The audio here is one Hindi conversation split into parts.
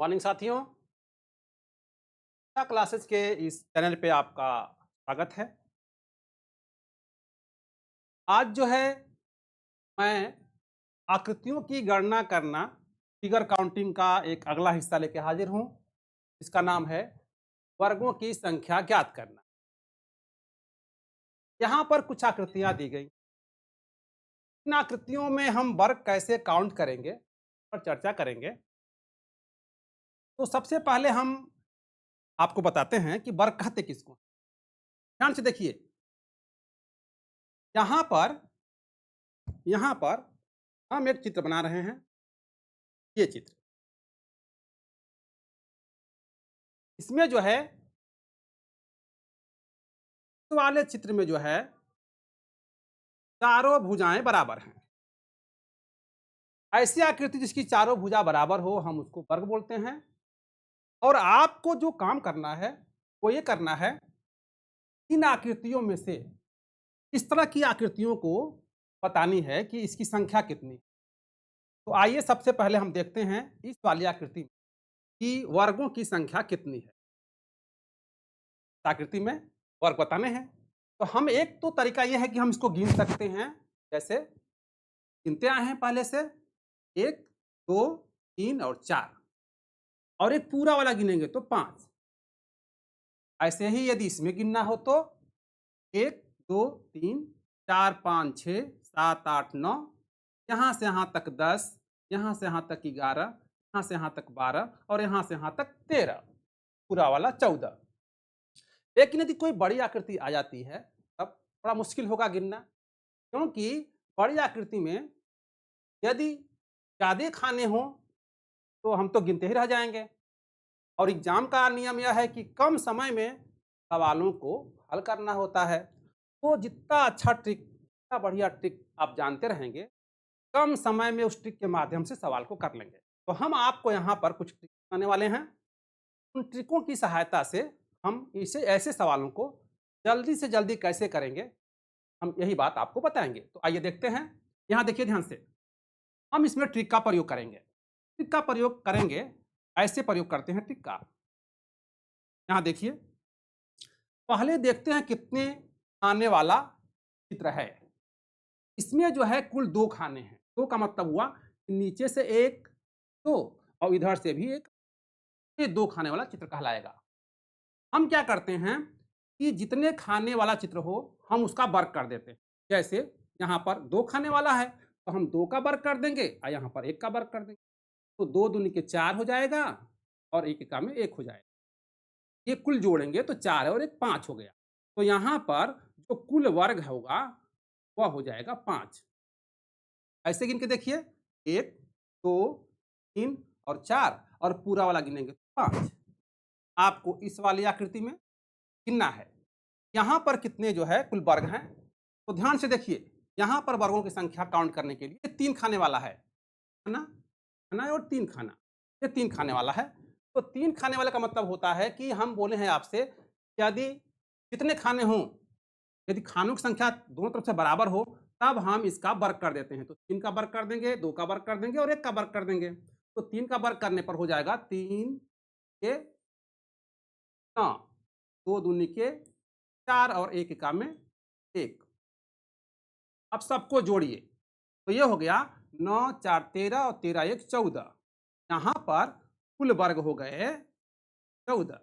मॉर्निंग साथियों। क्लासेस के इस चैनल पे आपका स्वागत है। आज जो है मैं आकृतियों की गणना करना, फिगर काउंटिंग का एक अगला हिस्सा लेके हाजिर हूँ। इसका नाम है वर्गों की संख्या ज्ञात करना। यहाँ पर कुछ आकृतियाँ दी गई। इन आकृतियों में हम वर्ग कैसे काउंट करेंगे पर चर्चा करेंगे। तो सबसे पहले हम आपको बताते हैं कि वर्ग कहते किसको। ध्यान से देखिए, यहाँ पर यहाँ पर हम एक चित्र बना रहे हैं। ये चित्र, इसमें जो है इस वाले चित्र में जो है चारों भुजाएं बराबर हैं। ऐसी आकृति जिसकी चारों भुजा बराबर हो हम उसको वर्ग बोलते हैं। और आपको जो काम करना है वो ये करना है, इन आकृतियों में से इस तरह की आकृतियों को बतानी है कि इसकी संख्या कितनी। तो आइए सबसे पहले हम देखते हैं इस वाली आकृति में कि वर्गों की संख्या कितनी है। इस आकृति में वर्ग बताने हैं तो हम एक तो तरीका यह है कि हम इसको गिन सकते हैं। जैसे गिनते आए हैं पहले से 1, 2, 3 और 4, और एक पूरा वाला गिनेंगे तो 5। ऐसे ही यदि इसमें गिनना हो तो 1, 2, 3, 4, 5, 6, 7, 8, 9, यहाँ से यहाँ तक 10, यहाँ से यहाँ तक 11, यहाँ से यहाँ तक 12 और यहाँ से यहाँ तक 13, पूरा वाला 14। लेकिन यदि कोई बड़ी आकृति आ जाती है तब थोड़ा मुश्किल होगा गिनना, क्योंकि बड़ी आकृति में यदि ज़्यादा खाने हों तो हम तो गिनते ही रह जाएंगे। और एग्जाम का नियम यह है कि कम समय में सवालों को हल करना होता है। तो जितना अच्छा ट्रिक, जितना बढ़िया ट्रिक आप जानते रहेंगे, कम समय में उस ट्रिक के माध्यम से सवाल को कर लेंगे। तो हम आपको यहाँ पर कुछ ट्रिक बताने वाले हैं। उन ट्रिकों की सहायता से हम इसे ऐसे सवालों को जल्दी से जल्दी कैसे करेंगे, हम यही बात आपको बताएंगे। तो आइए देखते हैं। यहाँ देखिए ध्यान से, हम इसमें ट्रिक का प्रयोग करेंगे। ट्रिक का प्रयोग करेंगे, ऐसे प्रयोग करते हैं ट्रिक का। यहाँ देखिए, पहले देखते हैं कितने खाने वाला चित्र है। इसमें जो है कुल 2 खाने हैं। 2 का मतलब हुआ कि नीचे से 1, 2 और इधर से भी 1, ये 2 खाने वाला चित्र कहलाएगा। हम क्या करते हैं कि जितने खाने वाला चित्र हो हम उसका वर्ग कर देते हैं। जैसे यहाँ पर 2 खाने वाला है तो हम 2 का वर्ग कर देंगे और यहाँ पर 1 का वर्ग कर देंगे। तो 2 दूनी के 4 हो जाएगा और 1 एका में 1 हो जाएगा। ये कुल जोड़ेंगे तो 4 है और 1 5 हो गया। तो यहाँ पर जो कुल वर्ग होगा वह हो जाएगा 5। ऐसे गिन के देखिए, 1, 2, 3 और 4 और पूरा वाला गिनेंगे 5। आपको इस वाली आकृति में गिनना है यहाँ पर कितने जो है कुल वर्ग हैं। तो ध्यान से देखिए, यहाँ पर वर्गों की संख्या काउंट करने के लिए 3 खाने वाला है ना, खाना और 3 खाना, ये 3 खाने वाला है। तो 3 खाने वाले का मतलब होता है कि हम बोले हैं आपसे, यदि कितने खाने हों, यदि खानों की संख्या दोनों तरफ से बराबर हो तब हम इसका वर्ग कर देते हैं। तो 3 का वर्ग कर देंगे, 2 का वर्ग कर देंगे और 1 का वर्ग कर देंगे। तो 3 का वर्ग करने पर हो जाएगा 3 के 9, 2 दूनी के 4 और 1 एका में 1। अब सबको जोड़िए तो ये हो गया 9, 4, 13 और 13, 1, 14। यहाँ पर कुल वर्ग हो गए 14।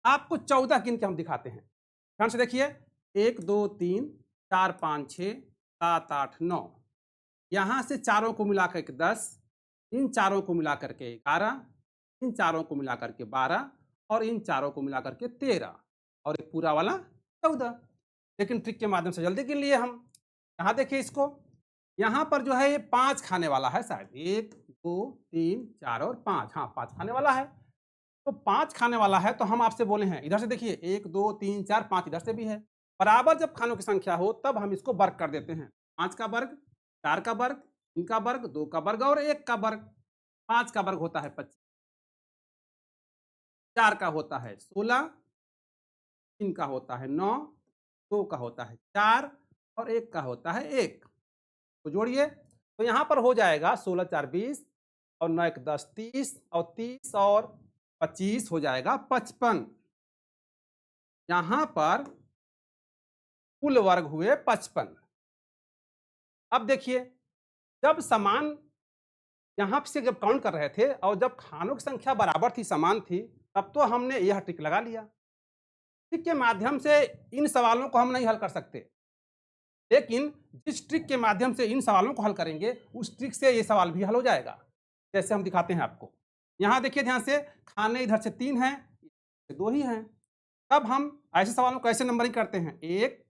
आपको 14 गिन के हम दिखाते हैं। ध्यान से देखिए, 1, 2, 3, 4, 5, 6, 7, 8, 9। यहाँ से चारों को मिलाकर के 10, इन चारों को मिलाकर के 11, इन चारों को मिलाकर के 12 और इन चारों को मिलाकर के 13 और एक पूरा वाला 14। लेकिन ट्रिक के माध्यम से जल्दी गिन लिए हम। यहाँ देखिए इसको, यहाँ पर जो है ये 5 खाने वाला है शायद, 1, 2, 3, 4 और 5। हाँ, 5 खाने वाला है। तो 5 खाने वाला है तो हम आपसे बोले हैं, इधर से देखिए 1, 2, 3, 4, 5 इधर से भी है। बराबर जब खानों की संख्या हो तब हम इसको वर्ग कर देते हैं। 5 का वर्ग, 4 का वर्ग, 3 का वर्ग, 2 का वर्ग और 1 का वर्ग। 5 का वर्ग होता है 25, 4 का होता है 16, 3 का होता है 9, 2 का होता है 4 और 1 का होता है 1। तो जोड़िए तो यहाँ पर हो जाएगा 16, 4, 20, और 9 1 10 30 और 30 और 25 हो जाएगा 55। यहाँ पर कुल वर्ग हुए 55। अब देखिए, जब समान यहाँ से जब काउंट कर रहे थे और जब खानों की संख्या बराबर थी, समान थी, तब तो हमने यह ट्रिक लगा लिया। ट्रिक के माध्यम से इन सवालों को हम नहीं हल कर सकते, लेकिन जिस ट्रिक के माध्यम से इन सवालों को हल करेंगे, उस ट्रिक से ये सवाल भी हल हो जाएगा। जैसे हम दिखाते हैं आपको। यहाँ देखिए ध्यान से, खाने इधर से 3 हैं, 2 ही हैं। तब हम ऐसे सवालों को ऐसे नंबरिंग करते हैं, 1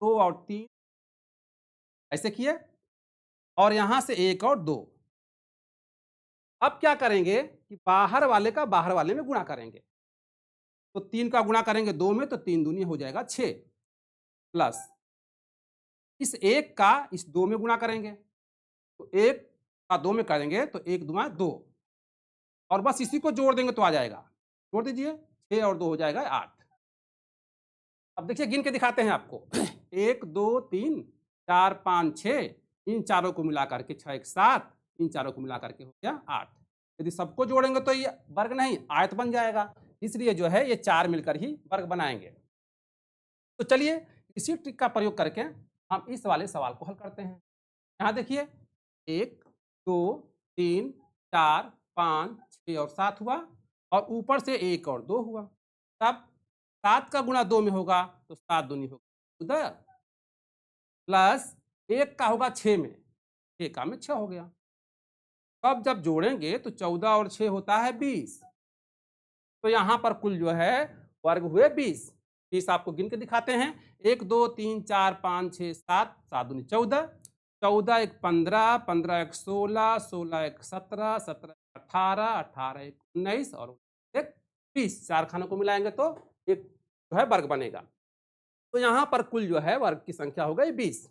2 और 3 ऐसे किए, और यहाँ से 1 और 2। अब क्या करेंगे कि बाहर वाले का बाहर वाले में गुणा करेंगे। तो 3 का गुणा करेंगे 2 में, तो 3 दूनी हो जाएगा 6, प्लस इस 1 का इस 2 में गुणा करेंगे, तो 1 का 2 में करेंगे तो 1 दूना 2, और बस इसी को जोड़ देंगे तो आ जाएगा। जोड़ दीजिए, 6 और 2 हो जाएगा 8। अब देखिए गिन के दिखाते हैं आपको। 1 2 3 4 5 6, इन चारों को मिला करके 6 1 7, इन चारों को मिला करके हो गया 8। यदि सबको जोड़ेंगे तो ये वर्ग नहीं आयत बन जाएगा, इसलिए जो है ये 4 मिलकर ही वर्ग बनाएंगे। तो चलिए इसी ट्रिक का प्रयोग करके हम इस वाले सवाल को हल करते हैं। यहाँ देखिए 1 2 3 4 5 6 और 7 हुआ, और ऊपर से 1 और 2 हुआ। तब 7 का गुणा 2 में होगा तो 7 दूनी होगा 14, प्लस 1 का होगा 6 में, 6 का में 6 हो गया। अब जब जोड़ेंगे तो 14 और 6 होता है 20। तो यहाँ पर कुल जो है वर्ग हुए 20। 20 आपको गिन के दिखाते हैं, 1 2 3 4 5 6 7, 7 दूनी 14, 14 1 15, 15 1 16, 16 1 17, 17 18, 18 1 19 और 1 20। 4 खानों को मिलाएंगे तो एक जो है वर्ग बनेगा। तो यहाँ पर कुल जो है वर्ग की संख्या हो गई 20।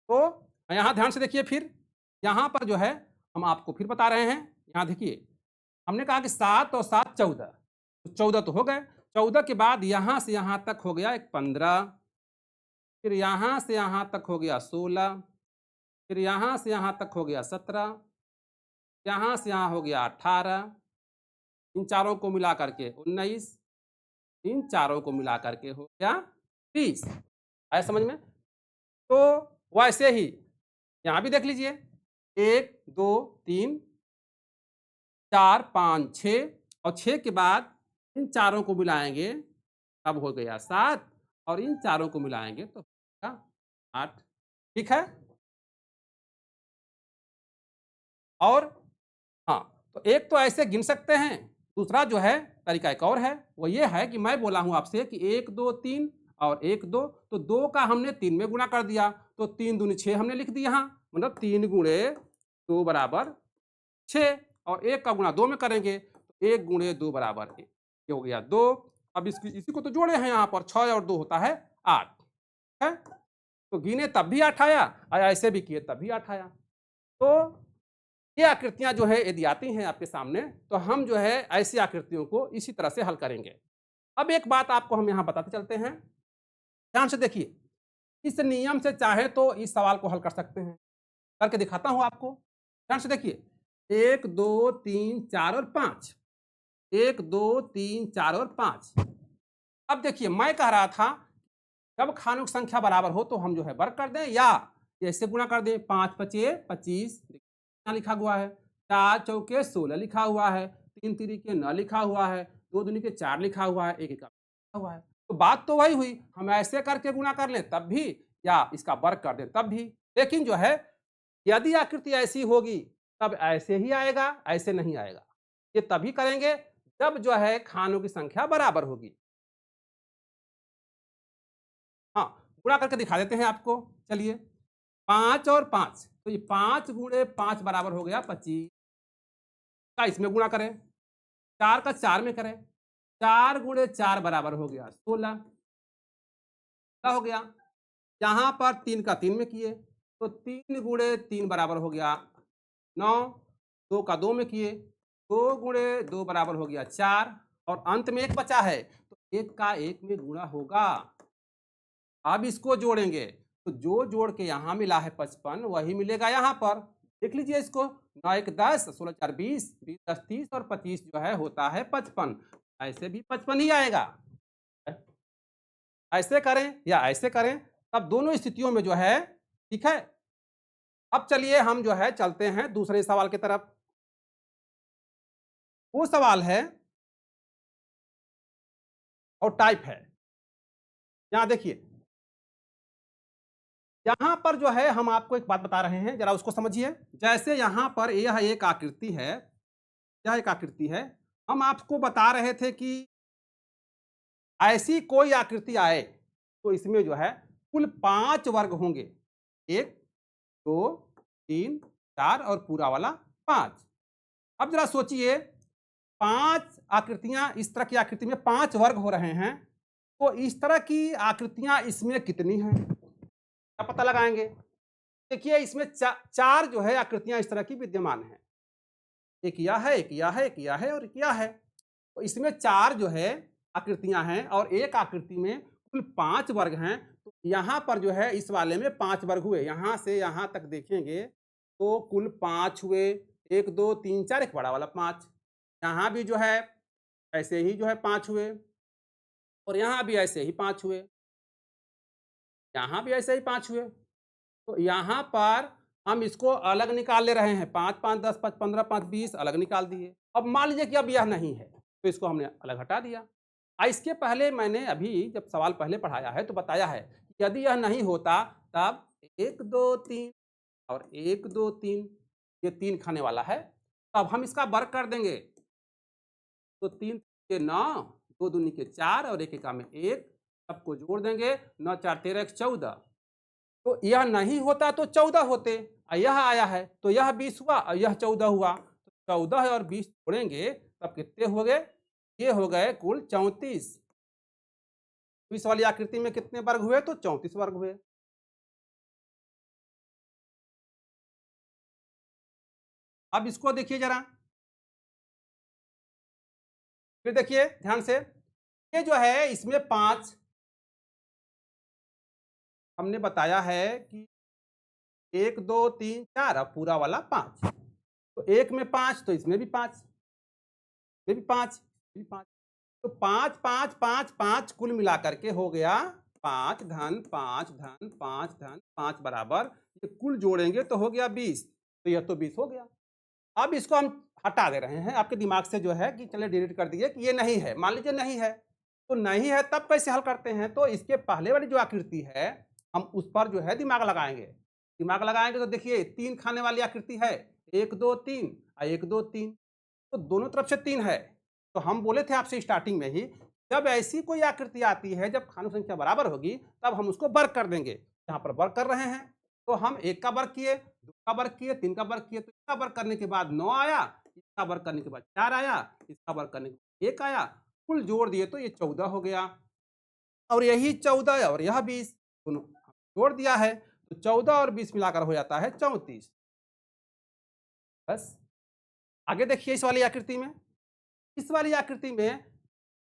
तो यहाँ ध्यान से देखिए, फिर यहाँ पर जो है हम आपको फिर बता रहे हैं। यहाँ देखिए, हमने कहा कि 7 और 7 14, तो 14 तो हो गए। 14 के बाद यहाँ से यहाँ तक हो गया एक 15, फिर यहाँ से यहाँ तक हो गया 16, फिर यहाँ से यहाँ तक हो गया 17, यहाँ से यहाँ हो गया 18, इन चारों को मिला करके 19, इन चारों को मिला करके हो गया 20। आया समझ में? तो वैसे ही यहाँ भी देख लीजिए, 1 2 3 4 5 6, और 6 के बाद इन चारों को मिलाएंगे तब हो गया 7, और इन चारों को मिलाएंगे तो होगा 8। ठीक है? और हाँ, तो एक तो ऐसे गिन सकते हैं, दूसरा जो है तरीका एक और है, वो ये है कि मैं बोला हूँ आपसे कि 1 2 3 और 1 2, तो 2 का हमने 3 में गुणा कर दिया, तो 3 दूनी 6 हमने लिख दिया यहाँ, मतलब 3 गुणे 2 बराबर 6, और 1 का गुणा 2 में करेंगे तो 1 गुणे 2 बराबर 1, ये हो गया 2। अब इसी को तो जोड़े हैं यहाँ पर, 6 और 2 होता है 8 है। तो गिने तब भी 8 आया, और ऐसे भी किए तब भी 8 आया। तो ये आकृतियां जो है यदि आती हैं आपके सामने, तो हम जो है ऐसी आकृतियों को इसी तरह से हल करेंगे। अब एक बात आपको हम यहाँ बताते चलते हैं, ध्यान से देखिए। इस नियम से चाहे तो इस सवाल को हल कर सकते हैं, करके दिखाता हूँ आपको। ध्यान से देखिए, 1 2 3 4 और 5, 1 2 3 4 और 5। अब देखिए, मैं कह रहा था जब खानों की संख्या बराबर हो तो हम जो है वर्ग कर दें, या ऐसे गुणा कर दें। 5 पचे 25 लिखा हुआ है, 4 चौके 16 लिखा हुआ है, 3 तिरिके 9 लिखा हुआ है, 2 दूनी के 4 लिखा हुआ है, 1 लिखा हुआ है। तो बात तो वही हुई, हम ऐसे करके गुणा कर लें तब भी, या इसका वर्ग कर दें तब भी। लेकिन जो है यदि आकृति ऐसी होगी तब ऐसे ही आएगा, ऐसे नहीं आएगा। ये तभी करेंगे जब जो है खानों की संख्या बराबर होगी। हाँ, गुणा करके दिखा देते हैं आपको। चलिए, 5 और 5, तो ये 5 गुणे 5 बराबर हो गया 25 का, इसमें गुणा करें। 4 का 4 में करें, 4 गुणे 4 बराबर हो गया 16, क्या हो गया। यहाँ पर 3 का 3 में किए तो 3 गुणे 3 बराबर हो गया 9, 2 का 2 में किए, 2 गुणे 2 बराबर हो गया 4, और अंत में 1 बचा है तो 1 का 1 में गुणा होगा। अब इसको जोड़ेंगे तो जो जोड़ के यहाँ मिला है 55 वही मिलेगा यहाँ पर। देख लीजिए इसको, 9 1 10, 16 4 20, 20 10 30 और 25 जो है होता है 55। ऐसे भी 55 ही आएगा। ऐसे करें या ऐसे करें, तब दोनों स्थितियों में जो है ठीक है। अब चलिए हम जो है चलते हैं दूसरे सवाल की तरफ। वो सवाल है और टाइप है। यहाँ देखिए, यहाँ पर जो है हम आपको एक बात बता रहे हैं, जरा उसको समझिए। जैसे यहाँ पर यह एक आकृति है, यह एक आकृति है। हम आपको बता रहे थे कि ऐसी कोई आकृति आए तो इसमें जो है कुल 5 वर्ग होंगे। 1 2 3 4 और पूरा वाला 5। अब जरा सोचिए, 5 आकृतियां, इस तरह की आकृति में 5 वर्ग हो रहे हैं, तो इस तरह की आकृतियां इसमें कितनी हैं? क्या पता लगाएंगे? देखिए इसमें 4 जो है आकृतियां इस तरह की विद्यमान हैं। एक यह है, एक यह है, एक यह है और एक यह है। तो इसमें 4 जो है आकृतियां हैं और एक आकृति में कुल 5 वर्ग हैं। तो यहाँ पर जो है इस वाले में 5 वर्ग हुए। यहाँ से यहाँ तक देखेंगे तो कुल 5 हुए। 1 2 3 4, एक बड़ा वाला 5। यहाँ भी जो है ऐसे ही जो है 5 हुए और यहाँ भी ऐसे ही 5 हुए। यहाँ भी ऐसे ही 5 हुए। तो यहाँ पर हम इसको अलग निकाल ले रहे हैं। 5 5 10 5 15 5 20 अलग निकाल दिए। अब मान लीजिए कि अब यह नहीं है, तो इसको हमने अलग हटा दिया। इसके पहले मैंने अभी जब सवाल पहले पढ़ाया है तो बताया है कि यदि यह नहीं होता तब 1 2 3 और 1 2 3, ये 3 खाने वाला है। तब हम इसका वर्ग कर देंगे। तो 3 के 9, 2 दूनी के 4 और 1 एका में 1, सबको जोड़ देंगे। 9 4 13 1 14। तो यह नहीं होता तो 14 होते। यह आया है तो यह 20 हुआ और यह 14 हुआ। तो 14 और 20 जोड़ेंगे तब कितने हो गए? ये हो गए कुल 34। इस वाली आकृति में कितने वर्ग हुए? तो 34 वर्ग हुए। अब इसको देखिए जरा, फिर देखिए ध्यान से। ये जो है इसमें 5 हमने बताया है कि 1 2 3 4 और पूरा वाला 5। तो एक में 5 तो इसमें भी 5, ये भी 5, ये भी 5। तो 5 5 5 5 कुल मिलाकर के हो गया 5 धन 5 धन 5 धन 5 बराबर, ये कुल जोड़ेंगे तो हो गया 20। तो यह तो 20 हो गया। अब इसको हम हटा दे रहे हैं आपके दिमाग से, जो है कि चलिए डिलीट कर दिए कि ये नहीं है। मान लीजिए नहीं है, तो नहीं है तब कैसे हल करते हैं? तो इसके पहले वाली जो आकृति है हम उस पर जो है दिमाग लगाएंगे। दिमाग लगाएंगे तो देखिए 3 खाने वाली आकृति है, 1 2 3 और 1 2 3। तो दोनों तरफ से 3 है। तो हम बोले थे आपसे स्टार्टिंग में ही, जब ऐसी कोई आकृति आती है जब खानों की संख्या बराबर होगी तब हम उसको वर्ग कर देंगे। यहाँ पर वर्ग कर रहे हैं तो हम 1 का वर्ग किए, 2 का वर्ग किए, 3 का वर्ग किए। तो इसका वर्ग करने के बाद 9 आया, इसका वर्ग करने के बाद 4 आया, इसका वर्ग करने के बाद 1 आया। कुल जोड़ दिए तो ये 14 हो गया। और यही 14 और यह 20 दोनों जोड़ दिया है तो 14 और 20 मिलाकर हो जाता है 34। बस आगे देखिए इस वाली आकृति में। इस वाली आकृति में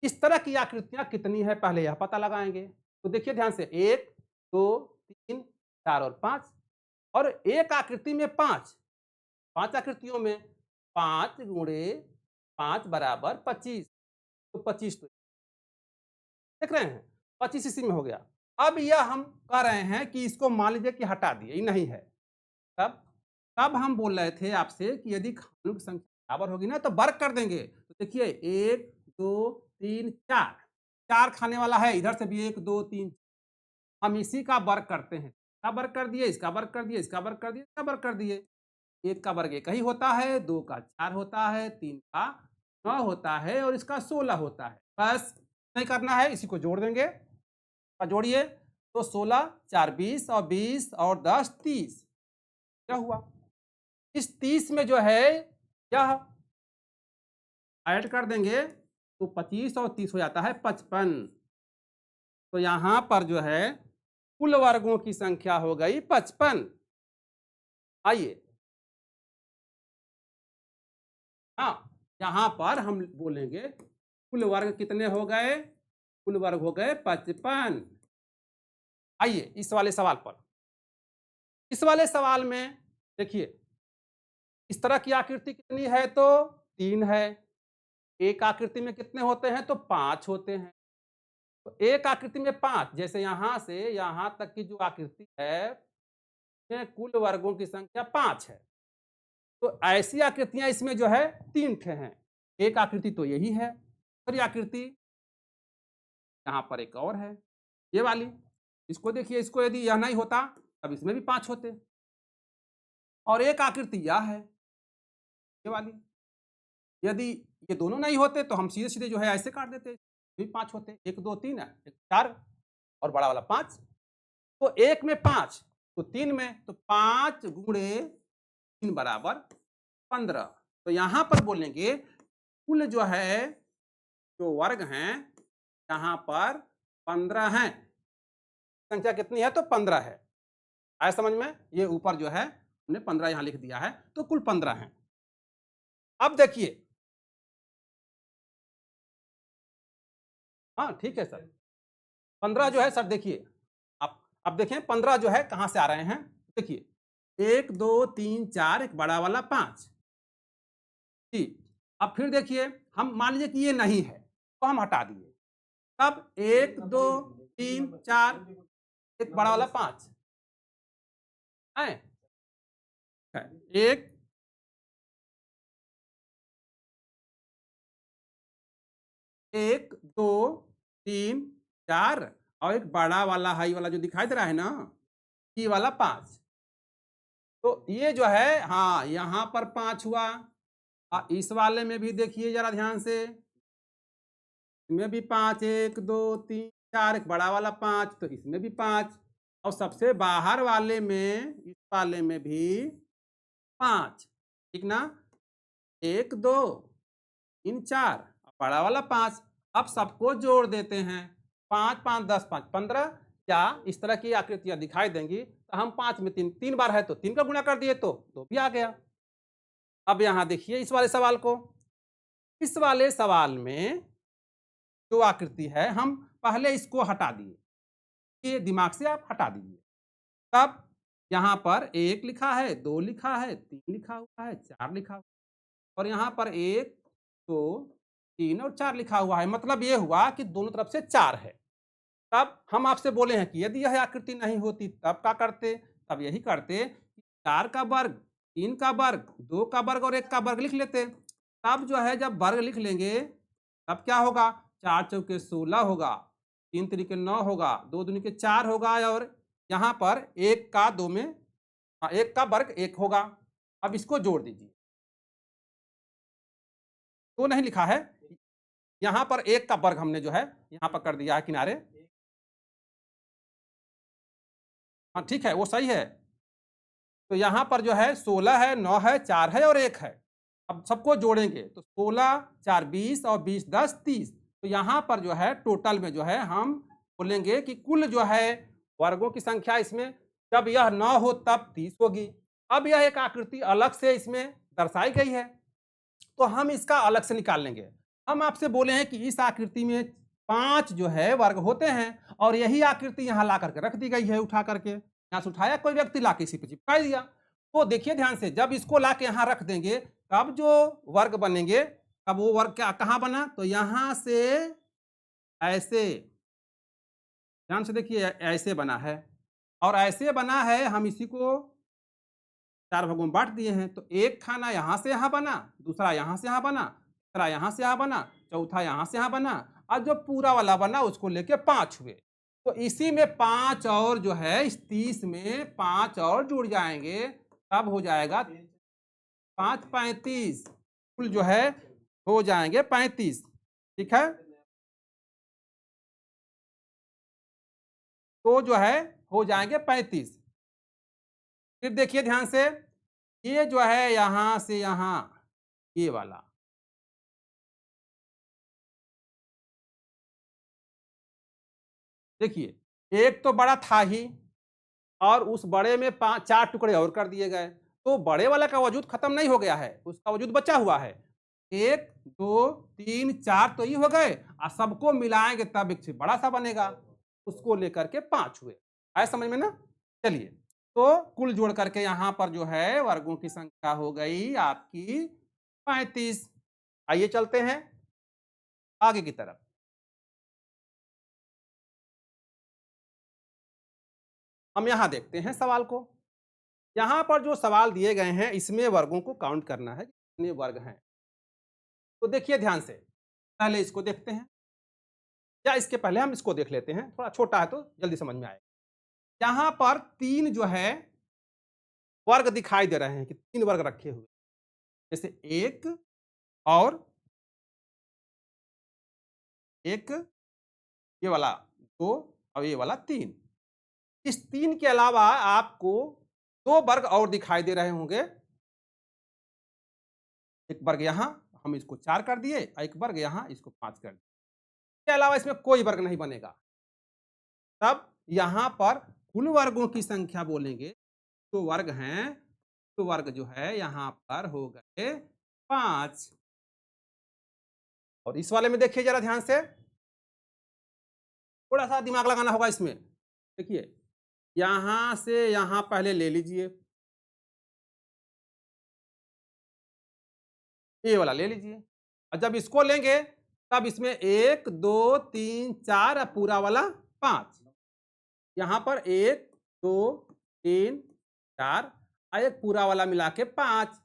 इस तरह की आकृतियां कितनी है पहले यह पता लगाएंगे। तो देखिए ध्यान से, 1 2 3 4 और 5। और एक आकृति में 5, 5 आकृतियों में 5 गुणे 5 बराबर 25। तो 25 तो देख रहे हैं 25 इसी में हो गया। अब यह हम कह रहे हैं कि इसको मान लीजिए कि हटा दिए, ये नहीं है। तब तब हम बोल रहे थे आपसे कि यदि खानों की संख्या बराबर होगी ना तो वर्ग कर देंगे। तो देखिए 1 2 3 4, 4 खाने वाला है, इधर से भी 1 2 3। हम इसी का वर्ग करते हैं। इसका वर्ग कर दिए, इसका वर्ग कर दिए, इसका वर्ग कर दिए, इसका वर्ग कर दिए। 1 का वर्ग 1 ही होता है, 2 का 4 होता है, 3 का 9 होता है और इसका 16 होता है। बस नहीं करना है, इसी को जोड़ देंगे। जोड़िए तो 16 4 20 और 20 और 10 30। क्या हुआ? इस 30 में जो है यह ऐड कर देंगे तो 25 और 30 हो जाता है 55। तो यहाँ पर जो है कुल वर्गों की संख्या हो गई 55। आइए, हाँ, यहाँ पर हम बोलेंगे कुल वर्ग कितने हो गए? कुल वर्ग हो गए 55। आइए इस वाले सवाल पर। इस वाले सवाल में देखिए, इस तरह की आकृति कितनी है तो 3 है। एक आकृति में कितने होते हैं तो 5 होते हैं। तो एक आकृति में 5, जैसे यहाँ से यहाँ तक की जो आकृति है, उसमें कुल वर्गों की संख्या 5 है। तो ऐसी आकृतियाँ इसमें जो है 3 ठे हैं। एक आकृति तो यही है, दूसरी आकृति यहाँ पर एक और है, ये वाली। इसको देखिए, इसको यदि यह नहीं होता तब इसमें भी 5 होते। और एक आकृति यह है, ये वाली। यदि ये दोनों नहीं होते तो हम सीधे-सीधे जो है ऐसे काट देते, ये भी 5 होते। 1, 2, 3 है, 4 और बड़ा वाला 5। तो 1 में 5 तो 3 में, तो 5 गुणे 3 बराबर 15। तो यहाँ पर बोलेंगे कुल जो है, जो वर्ग हैं, यहाँ पर 15 हैं। संख्या कितनी है तो 15 है। आया समझ में? ये ऊपर जो है हमने 15 यहाँ लिख दिया है, तो कुल 15 हैं। अब देखिए, हाँ ठीक है सर, 15 जो है सर, देखिए आप अब देखें 15 जो है कहाँ से आ रहे हैं। देखिए 1, 2, 3, 4, एक बड़ा वाला 5 जी। अब फिर देखिए, हम मान लीजिए कि ये नहीं है तो हम हटा दिए, तब 1, 2, 3, 4, एक बड़ा वाला 5 है। 1, 1, 2, 3, 4 और एक बड़ा वाला हाई वाला जो दिखाई दे रहा है ना, ये वाला 5। तो ये जो है, हाँ यहाँ पर 5 हुआ। इस वाले में भी देखिए जरा ध्यान से, इसमें भी 5, 1, 2, 3, 4, एक बड़ा वाला 5, तो इसमें भी 5 और सबसे बाहर वाले में, इस वाले में भी 5, ठीक ना। 1, 2, 3, 4 बड़ा वाला 5। अब सबको जोड़ देते हैं, 5, 5, 10, 5, 15। क्या इस तरह की आकृतियां दिखाई देंगी? तो हम 5 में 3, 3 बार है तो 3 का गुणा कर दिए तो 2 भी आ गया। अब यहाँ देखिए इस वाले सवाल को, इस वाले सवाल में जो आकृति है, हम पहले इसको हटा दिए, ये दिमाग से आप हटा दीजिए। तब यहाँ पर 1 लिखा है, 2 लिखा है, 3 लिखा हुआ है, 4 लिखा हुआ है और यहाँ पर 1, 2, 3 और 4 लिखा हुआ है। मतलब ये हुआ कि दोनों तरफ से 4 है। तब हम आपसे बोले हैं कि यदि यह आकृति नहीं होती तब क्या करते? तब यही करते कि 4 का वर्ग, 3 का वर्ग, 2 का वर्ग और 1 का वर्ग लिख लेते। तब जो है जब वर्ग लिख लेंगे तब क्या होगा? 4 चौके 16 होगा, 3 तिरिके 9 होगा, 2 दूनी के 4 होगा और यहाँ पर 1 का 2 में 1 का वर्ग 1 होगा। अब इसको जोड़ दीजिए। तो नहीं लिखा है, यहाँ पर 1 का वर्ग हमने जो है यहाँ पर कर दिया है किनारे। हाँ ठीक है, वो सही है। तो यहाँ पर जो है 16 है, 9 है, 4 है और 1 है। अब सबको जोड़ेंगे तो 16, 4 20 और 20 10 30। तो यहाँ पर जो है टोटल में जो है हम बोलेंगे कि कुल जो है वर्गों की संख्या इसमें जब यह 9 हो तब 30 होगी। अब यह एक आकृति अलग से इसमें दर्शाई गई है, तो हम इसका अलग से निकाल लेंगे। हम आपसे बोले हैं कि इस आकृति में 5 जो है वर्ग होते हैं और यही आकृति यहाँ ला करके रख दी गई है, उठा करके यहाँ से उठाया कोई व्यक्ति, ला के इसी पे चिपका दिया। तो देखिए ध्यान से, जब इसको ला के यहाँ रख देंगे तब जो वर्ग बनेंगे, तब वो वर्ग क्या कहाँ बना? तो यहाँ से ऐसे, ध्यान से देखिए, ऐसे बना है और ऐसे बना है। हम इसी को 4 भागों में बांट दिए हैं। तो एक खाना यहाँ से यहाँ बना, दूसरा यहाँ से यहाँ बना, तीसरा यहाँ से यहाँ बना, चौथा यहाँ से यहाँ बना और जो पूरा वाला बना उसको लेके 5 हुए। तो इसी में 5 और जो है, इस 30 में 5 और जुड़ जाएंगे, तब हो जाएगा 5 35, कुल जो है हो जाएंगे 35। ठीक है, तो जो है हो जाएंगे 35। फिर देखिए ध्यान से, ये जो है यहाँ से यहाँ, ये वाला, देखिए एक तो बड़ा था ही और उस बड़े में 4 टुकड़े और कर दिए गए, तो बड़े वाला का वजूद खत्म नहीं हो गया है, उसका वजूद बचा हुआ है। 1, 2, 3, 4 तो ये हो गए और सबको मिलाएंगे तब एक बड़ा सा बनेगा, उसको लेकर के 5 हुए। आए समझ में ना? चलिए तो कुल जोड़ करके यहाँ पर जो है वर्गों की संख्या हो गई आपकी 35। आइए चलते हैं आगे की तरफ। हम यहाँ देखते हैं सवाल को। यहाँ पर जो सवाल दिए गए हैं इसमें वर्गों को काउंट करना है, कितने वर्ग हैं। तो देखिए ध्यान से, पहले इसको देखते हैं या इसके पहले हम इसको देख लेते हैं, थोड़ा छोटा है तो जल्दी समझ में आएगा। यहाँ पर 3 जो है वर्ग दिखाई दे रहे हैं कि 3 वर्ग रखे हुए, जैसे 1 और 1 ये वाला 2 और ये वाला 3। इस 3 के अलावा आपको 2 वर्ग और दिखाई दे रहे होंगे। एक वर्ग यहाँ, हम इसको 4 कर दिए और एक वर्ग यहाँ, इसको 5 कर दिए। इसके अलावा इसमें कोई वर्ग नहीं बनेगा। तब यहाँ पर कुल वर्गों की संख्या बोलेंगे, तो वर्ग हैं, तो वर्ग जो है यहाँ पर हो गए 5। और इस वाले में देखिए जरा ध्यान से, थोड़ा सा दिमाग लगाना होगा इसमें। देखिए, यहाँ से यहाँ पहले ले लीजिए, ये वाला ले लीजिए, और जब इसको लेंगे तब इसमें 1 2 3 4 पूरा वाला 5। यहाँ पर 1 2 3 4 और एक पूरा वाला मिला के 5,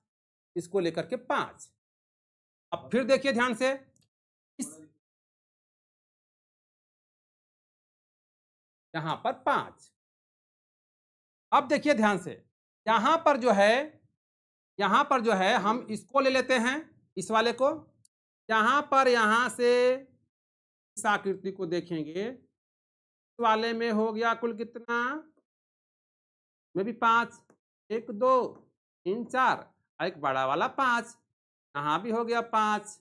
इसको लेकर के 5। अब फिर देखिए ध्यान से, इस यहाँ पर 5। अब देखिए ध्यान से, यहाँ पर जो है, यहाँ पर जो है हम इसको ले लेते हैं, इस वाले को। यहाँ पर यहाँ से इस आकृति को देखेंगे, इस वाले में हो गया कुल कितना, में भी 5, 1 2 3 4 और एक बड़ा वाला 5, यहाँ भी हो गया 5।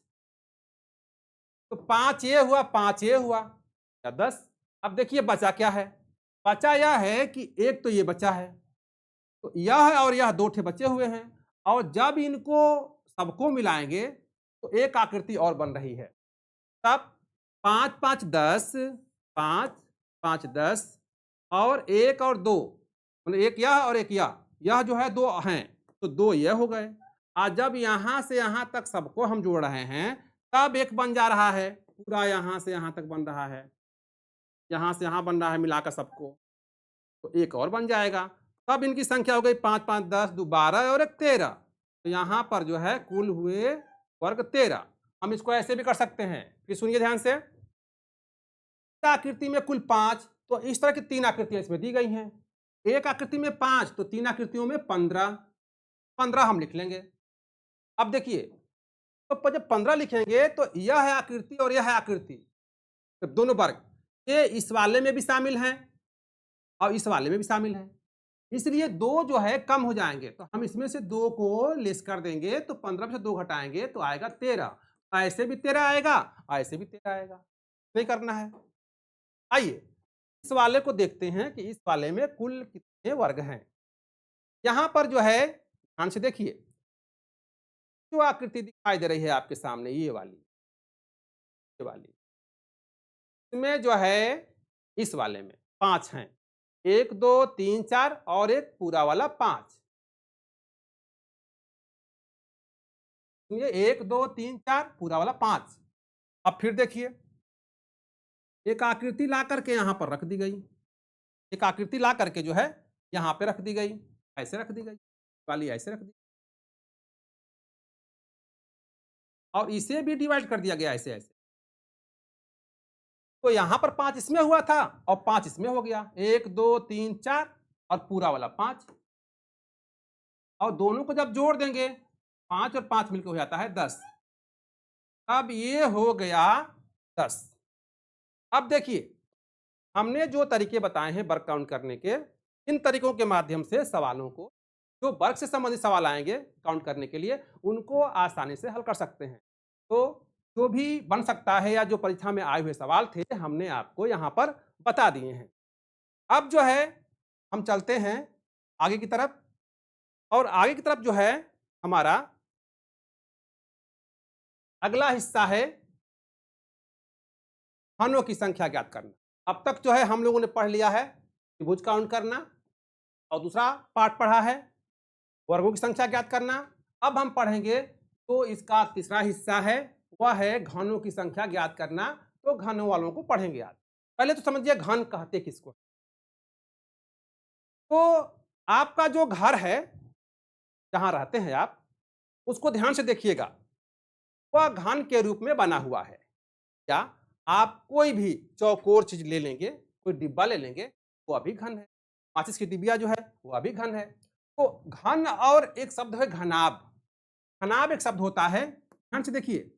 तो 5 ये हुआ, 5 ये हुआ, या 10। अब देखिए बचा क्या है, बचा यह है कि एक तो ये बचा है, तो यह और यह 2 ठे बचे हुए हैं, और जब इनको सबको मिलाएंगे तो एक आकृति और बन रही है। तब 5 5 10, 5 5 10 और 1 और 2, मतलब एक यह और एक यह जो है 2 हैं, तो 2 यह हो गए। आज जब यहाँ से यहाँ तक सबको हम जोड़ रहे हैं तब एक बन जा रहा है, पूरा यहाँ से यहाँ तक बन रहा है, यहाँ से यहाँ बन रहा है मिलाकर सबको, तो एक और बन जाएगा। तब इनकी संख्या हो गई 5 5 10 2 12 और एक 13। तो यहाँ पर जो है कुल हुए वर्ग 13। हम इसको ऐसे भी कर सकते हैं, फिर सुनिए ध्यान से, आकृति में कुल 5, तो इस तरह की 3 आकृतियां इसमें दी गई हैं। एक आकृति में 5, तो 3 आकृतियों में 15, 15 हम लिख लेंगे। अब देखिए, तो जब 15 लिखेंगे तो यह है आकृति और यह है आकृति, तो दोनों वर्ग ये इस वाले में भी शामिल हैं और इस वाले में भी शामिल हैं, इसलिए 2 जो है कम हो जाएंगे, तो हम इसमें से 2 को लेस कर देंगे, तो 15 में से 2 घटाएंगे तो आएगा 13। ऐसे भी 13 आएगा, ऐसे भी 13 आएगा, नहीं करना है। आइए इस वाले को देखते हैं कि इस वाले में कुल कितने वर्ग हैं। यहाँ पर जो है ध्यान से देखिए, जो आकृति दिखाई दे रही है आपके सामने, ये वाली, ये वाली, इसमें जो है इस वाले में 5 हैं, 1 2 3 4 और एक पूरा वाला 5। सुनिए, 1 2 3 4 पूरा वाला 5। अब फिर देखिए, एक आकृति ला करके यहाँ पर रख दी गई, एक आकृति ला करके जो है यहाँ पे रख दी गई, ऐसे रख दी गई, वाली ऐसे रख दी, और इसे भी डिवाइड कर दिया गया ऐसे ऐसे। तो यहाँ पर 5 इसमें हुआ था और 5 इसमें हो गया, 1 2 3 4 और पूरा वाला 5, और दोनों को जब जोड़ देंगे 5 और 5 मिलकर हो जाता है 10। अब ये हो गया 10। अब देखिए, हमने जो तरीके बताए हैं वर्ग काउंट करने के, इन तरीकों के माध्यम से सवालों को, जो वर्ग से संबंधित सवाल आएंगे काउंट करने के लिए, उनको आसानी से हल कर सकते हैं। तो जो भी बन सकता है या जो परीक्षा में आए हुए सवाल थे, हमने आपको यहाँ पर बता दिए हैं। अब जो है हम चलते हैं आगे की तरफ, और आगे की तरफ जो है हमारा अगला हिस्सा है घनों की संख्या ज्ञात करना। अब तक जो है हम लोगों ने पढ़ लिया है त्रिभुज काउंट करना, और दूसरा पार्ट पढ़ा है वर्गों की संख्या ज्ञात करना। अब हम पढ़ेंगे तो इसका तीसरा हिस्सा है, वह है घनों की संख्या ज्ञात करना। तो घनों वालों को पढ़ेंगे आज। पहले तो समझिए घन कहते किसको। तो आपका जो घर है, जहां रहते हैं आप, उसको ध्यान से देखिएगा। वह घन के रूप में बना हुआ है। क्या आप कोई भी चौकोर चीज ले लेंगे, कोई डिब्बा ले लेंगे, वो अभी घन है। माचिस की डिबिया जो है वो अभी घन है। तो घन और एक शब्द है घनाभ। घनाभ एक शब्द होता है, ध्यान से देखिए।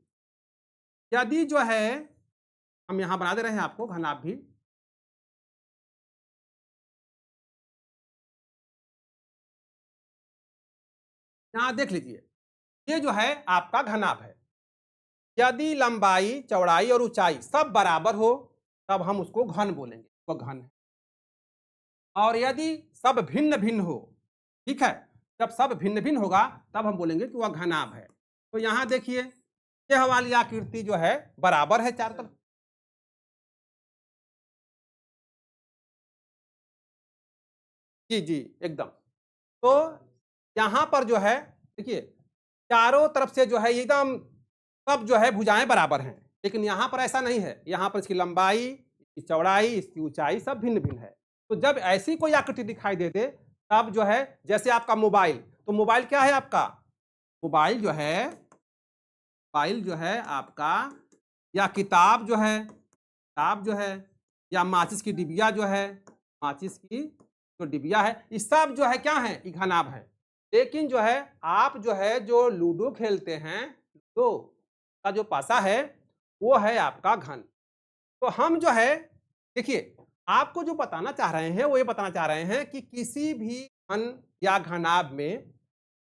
यदि जो है हम यहां बना दे रहे हैं आपको घनाभ भी। यहां देख लीजिए, ये जो है आपका घनाभ है। यदि लंबाई, चौड़ाई और ऊंचाई सब बराबर हो तब हम उसको घन बोलेंगे, वो घन है। और यदि सब भिन्न भिन्न हो, ठीक है, जब सब भिन्न भिन्न होगा तब हम बोलेंगे कि वह घनाभ है। तो यहां देखिए, यह वाली आकृति जो है बराबर है चार तरफ। जी जी एकदम। तो यहां पर जो है देखिए, चारों तरफ से जो है एकदम सब जो है भुजाएं बराबर हैं। लेकिन यहां पर ऐसा नहीं है, यहां पर इसकी लंबाई, इसकी चौड़ाई, इसकी ऊंचाई सब भिन्न भिन्न है। तो जब ऐसी कोई आकृति दिखाई दे दे तब जो है, जैसे आपका मोबाइल, तो मोबाइल क्या है आपका, मोबाइल जो है आपका, या किताब जो है, या माचिस की डिबिया जो है, माचिस की जो डिबिया है, ये सब जो है क्या है, ये घनाभ है। लेकिन जो है आप जो है जो लूडो खेलते हैं, लूडो का जो पासा है वो है आपका घन। तो हम जो है देखिए, आपको जो बताना चाह रहे हैं वो ये बताना चाह रहे हैं कि किसी भी घन या घनाभ में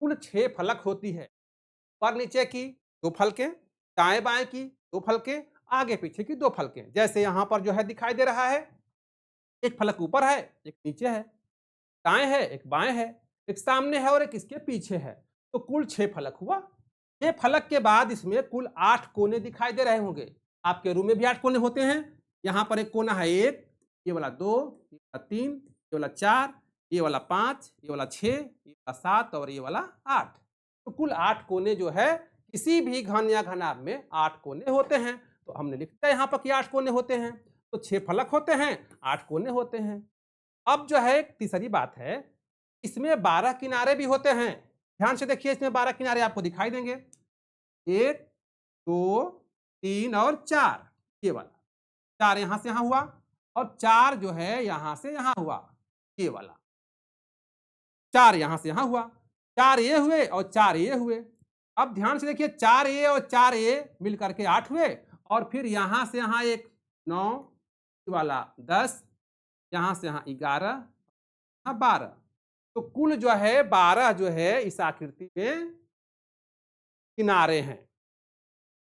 कुल 6 फलक होती है। ऊपर नीचे की 2 फलकें, दाएं बाएं की 2 फलकें, आगे पीछे की 2 फलकें। जैसे यहाँ पर जो है दिखाई दे रहा है, एक फलक ऊपर है, एक नीचे है, दाएं है, एक बाएं है, एक सामने है और एक इसके पीछे है। तो कुल 6 फलक हुआ। 6 फलक के बाद इसमें कुल 8 कोने दिखाई दे रहे होंगे। आपके रूम में भी 8 कोने होते हैं। यहाँ पर एक कोना है 1, ये वाला 2, ये वाला 3, ये वाला 4, ये वाला 5, ये वाला 6, ये वाला 7 और ये वाला 8। तो कुल 8 कोने जो है, किसी भी घन या घनाभ में 8 कोने होते हैं। तो हमने लिख दिया यहाँ पर कि 8 कोने होते हैं। तो 6 फलक होते हैं, 8 कोने होते हैं। अब जो है एक तीसरी बात है, इसमें 12 किनारे भी होते हैं। ध्यान से देखिए, इसमें 12 किनारे आपको दिखाई देंगे। 1, 2, 3 और 4, ये वाला 4 यहां से यहां हुआ, और 4 जो है यहां से यहां हुआ, ये वाला 4 यहां से यहां हुआ। 4 ये हुए और 4 ये हुए। अब ध्यान से देखिए, 4 ये और 4 ये मिलकर के 8 हुए, और फिर यहां से यहां एक 9, वाला 10, यहां से यहां 11, 12। तो कुल जो है 12 जो है इस आकृति में किनारे हैं।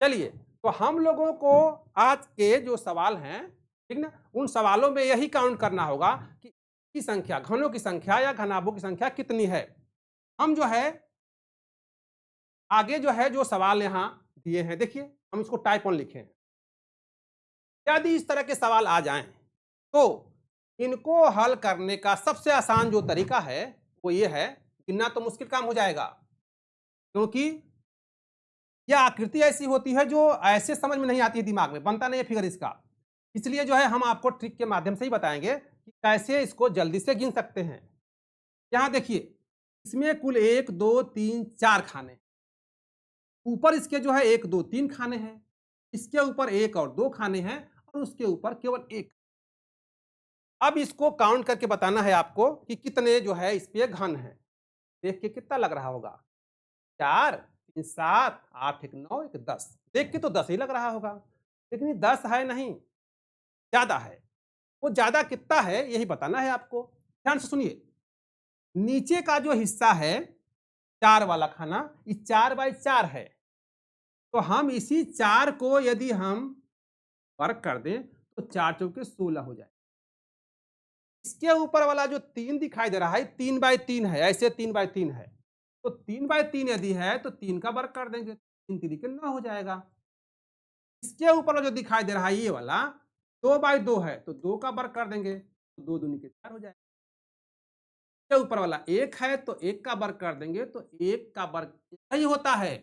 चलिए, तो हम लोगों को आज के जो सवाल हैं, ठीक ना, उन सवालों में यही काउंट करना होगा कि की संख्या, घनों की संख्या या घनाभों की संख्या कितनी है। हम जो है आगे जो है जो सवाल यहाँ दिए हैं, देखिए हम इसको टाइप 1 लिखे हैं। यदि इस तरह के सवाल आ जाएं तो इनको हल करने का सबसे आसान जो तरीका है वो ये है, गिनना तो मुश्किल काम हो जाएगा, क्योंकि यह आकृति ऐसी होती है जो ऐसे समझ में नहीं आती है, दिमाग में बनता नहीं है फिगर इसका। इसलिए जो है हम आपको ट्रिक के माध्यम से ही बताएंगे कि कैसे इसको जल्दी से गिन सकते हैं। यहां देखिए, इसमें कुल 1, 2, 3, 4 खाने, ऊपर इसके जो है 1, 2, 3 खाने हैं, इसके ऊपर 1 और 2 खाने हैं, और उसके ऊपर केवल 1। अब इसको काउंट करके बताना है आपको कि कितने जो है इस पे घन है। देख के कितना लग रहा होगा, 4, 3, 7, 8, 1, 9, 1, 10। देख के तो 10 ही लग रहा होगा, लेकिन ये 10 है नहीं, ज्यादा है। वो ज्यादा कितना है यही बताना है आपको। ध्यान से सुनिए, नीचे का जो हिस्सा है 4 वाला खाना, ये 4/4 है। तो हम इसी 4 को यदि हम वर्ग कर दें तो 4 चौके 16 हो जाए। इसके ऊपर वाला जो 3 दिखाई दे रहा है 3/3 है, ऐसे 3/3 है। तो 3/3 यदि है तो 3 का वर्ग कर देंगे, 3 3 9 हो जाएगा। इसके ऊपर जो दिखाई दे रहा है ये वाला 2/2 है, तो 2 का वर्ग कर देंगे तो 2 दूनी के 4 हो जाएगा। ये ऊपर वाला 1 है तो 1 का वर्ग कर देंगे तो 1 का वर्ग यही होता है।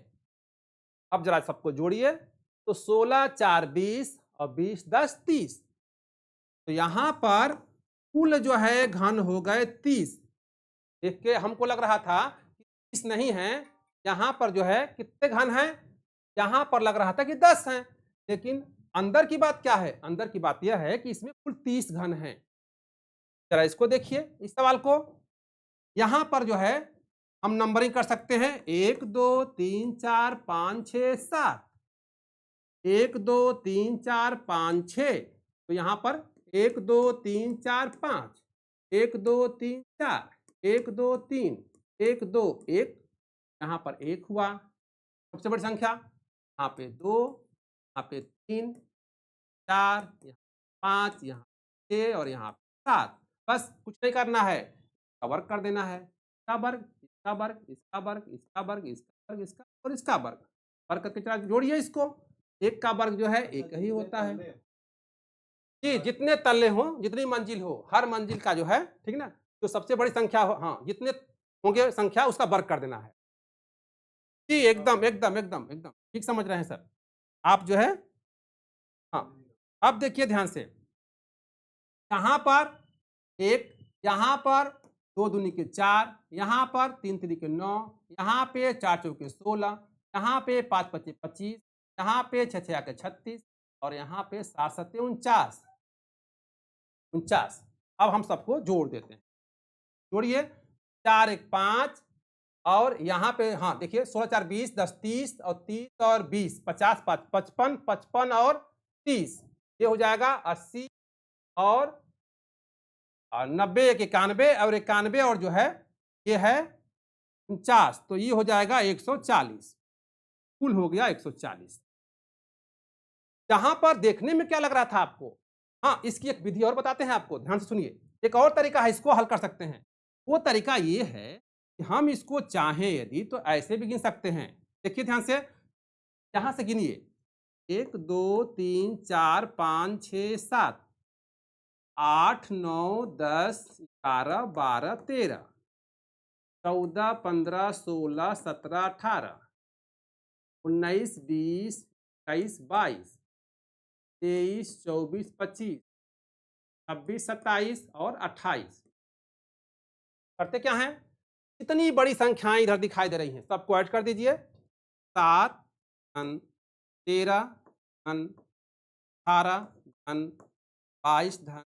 अब जरा सबको जोड़िए तो 16 4 20 और 20 10 30। तो यहां पर कुल जो है घन हो गए 30। देख के हमको लग रहा था कि 30 नहीं है, यहां पर जो है कितने घन हैं, यहां पर लग रहा था कि 10 हैं, लेकिन अंदर की बात क्या है, अंदर की बात यह है कि इसमें कुल 30 घन हैं। जरा इसको देखिए इस सवाल को, यहां पर जो है हम नंबरिंग कर सकते हैं 1 2 3 4 5 6 7, 1 2 3 4 5 6। तो यहां पर 1 2 3 4 5, 1 2 3 4, 1 2 3, 1 2 1, यहां पर 1 हुआ सबसे बड़ी संख्या, यहाँ पे 2, यहाँ पे 3 4, यहाँ 5, यहाँ 6 और यहाँ 7। बस कुछ नहीं करना है, इसका वर्ग कर देना है, इसका वर्ग, इसका वर्ग, इसका वर्ग, इसका वर्ग, इसका वर्ग, इसका और इसका वर्ग। वर्ग करके चला जोड़िए इसको, 1 का वर्ग जो है 1 ही होता है। जी, जितने तल्ले हो, जितनी मंजिल हो, हर मंजिल का जो है, ठीक ना, जो सबसे बड़ी संख्या हो, हाँ, जितने होंगे संख्या उसका वर्ग कर देना है। जी, एकदम, एकदम, एकदम, एकदम, ठीक समझ रहे हैं सर। आप जो है हाँ, अब देखिए ध्यान से, यहाँ पर 1, यहाँ पर 2 दूनी के 4, यहाँ पर 3 तिरी के 9, यहाँ पे 4 चौके 16, यहाँ पे 5 पचे 25, यहाँ पे 6 6 के 36 और यहाँ पे 7 सत्ते 49। 49। अब हम सबको जोड़ देते हैं। जोड़िए 4 1 5 और यहाँ पे हाँ देखिए 16 4 20 10 30 और 30 और 20 50 5 55 55 और 30, ये हो जाएगा 80 और 90 एक 91 और 91 और जो है ये है 49, तो ये हो जाएगा 140, कुल हो गया 140। यहां पर देखने में क्या लग रहा था आपको, हाँ इसकी एक विधि और बताते हैं आपको, ध्यान से सुनिए। एक और तरीका है, इसको हल कर सकते हैं। वो तरीका ये है कि हम इसको चाहें यदि तो ऐसे भी गिन सकते हैं। देखिए ध्यान से, यहां से गिनिए 1 2 3 4 5 6 7 8 9 10 11 12 13 14 15 16 17 18 19 20 21 22 23 24 25 26 27 और 28। करते क्या हैं, इतनी बड़ी संख्याएं इधर दिखाई दे रही हैं, सबको ऐड कर दीजिए। 7 धन 13 धन 18 धन 22 धन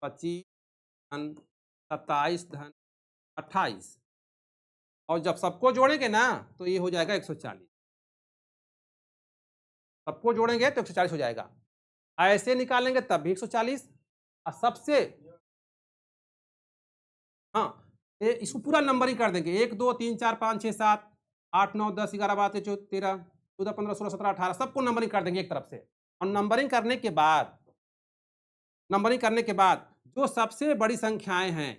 25 धन 27 धन 28 और जब सबको जोड़ेंगे ना तो ये हो जाएगा 140। सबको जोड़ेंगे तो 140 हो जाएगा, ऐसे निकालेंगे तब भी 140 और सबसे हाँ, इसको पूरा नंबरिंग कर देंगे 1 2 3 4 5 6 7 8 9 10 11 12 13 14 15 16 17 18 सबको नंबरिंग कर देंगे एक तरफ से। और नंबरिंग करने के बाद जो सबसे बड़ी संख्याएं हैं,